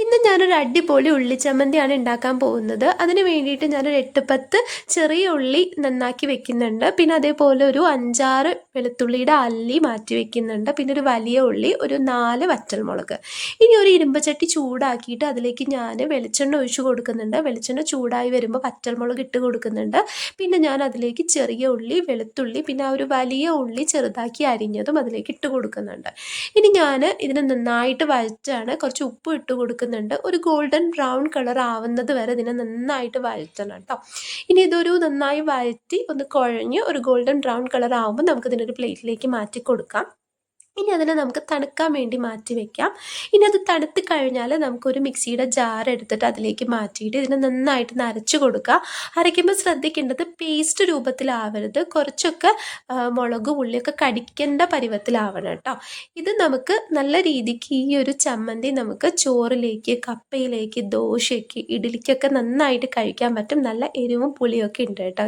ഇന്ന് ഞാനൊരു അടിപൊളി ഉള്ളിച്ചമ്മന്തിയാണ് ഉണ്ടാക്കാൻ പോകുന്നത്. അതിന് വേണ്ടിയിട്ട് ഞാനൊരു 8-10 ചെറിയ ഉള്ളി നന്നാക്കി വെക്കുന്നുണ്ട്. പിന്നെ അതേപോലെ ഒരു 5-6 വെളുത്തുള്ളിയുടെ അല്ലി മാറ്റി വെക്കുന്നുണ്ട്. പിന്നെ ഒരു വലിയ ഉള്ളി, ഒരു 4 വറ്റൽമുളക്. ഇനി ഒരു ഇരുമ്പ് ചട്ടി ചൂടാക്കിയിട്ട് അതിലേക്ക് ഞാൻ വെളിച്ചെണ്ണ ഒഴിച്ച് കൊടുക്കുന്നുണ്ട്. വെളിച്ചെണ്ണ ചൂടായി വരുമ്പോൾ വറ്റൽമുളക് ഇട്ട് കൊടുക്കുന്നുണ്ട്. പിന്നെ ഞാൻ അതിലേക്ക് ചെറിയ ഉള്ളി, വെളുത്തുള്ളി, പിന്നെ ആ ഒരു വലിയ ഉള്ളി ചെറുതാക്കി അരിഞ്ഞതും അതിലേക്ക് ഇട്ട് കൊടുക്കുന്നുണ്ട്. ഇനി ഞാൻ ഇതിനെ നന്നായിട്ട് വഴറ്റാണ്. കുറച്ച് ഉപ്പ് ഇട്ട് കൊടുക്കുന്നുണ്ട്. ഒരു ഗോൾഡൻ ബ്രൗൺ കളർ ആവുന്നത് വരെ ഇതിനെ നന്നായിട്ട് വഴറ്റണം കേട്ടോ. ഇനി ഇതൊരു നന്നായി വഴറ്റി ഒന്ന് കുഴഞ്ഞ് ഒരു ഗോൾഡൻ ബ്രൗൺ കളർ ആവുമ്പോൾ നമുക്കിതിനൊരു പ്ലേറ്റിലേക്ക് മാറ്റി കൊടുക്കാം. ഇനി അതിനെ നമുക്ക് തണുക്കാൻ വേണ്ടി മാറ്റി വെക്കാം. ഇനി അത് തണുത്ത് കഴിഞ്ഞാൽ നമുക്കൊരു മിക്സിയുടെ ജാർ എടുത്തിട്ട് അതിലേക്ക് മാറ്റിയിട്ട് ഇതിനെ നന്നായിട്ട് അരച്ച് കൊടുക്കുക. അരയ്ക്കുമ്പോൾ ശ്രദ്ധിക്കേണ്ടത് പേസ്റ്റ് രൂപത്തിലാവരുത്, കുറച്ചൊക്കെ മുളകും ഉള്ളിയൊക്കെ കടിക്കേണ്ട പരുവത്തിലാവണം കേട്ടോ. ഇത് നമുക്ക് നല്ല രീതിക്ക് ഈ ഒരു ചമ്മന്തി നമുക്ക് ചോറിലേക്ക്, കപ്പയിലേക്ക്, ദോശയ്ക്ക്, ഇഡ്ഡലിക്കൊക്കെ നന്നായിട്ട് കഴിക്കാൻ പറ്റും. നല്ല എരിവും പുളിയൊക്കെ ഉണ്ട് കേട്ടോ.